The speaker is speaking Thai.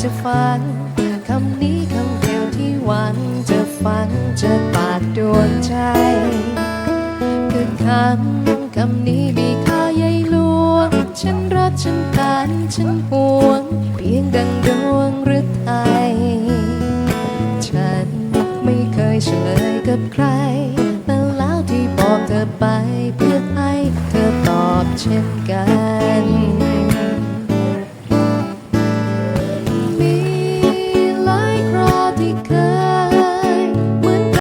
จะฟังคำนี้คำเดียวที่หวังจะฟังจะปาดดวงใจคือคำนี้มีค่าใหญ่หลวงฉันรักฉันการฉันห่วงเพียงดังดวงฤทัยฉันไม่เคยเฉลยกับใครแต่แล้วที่บอกเธอไปเพื่อให้เธอตอบเช่นกัน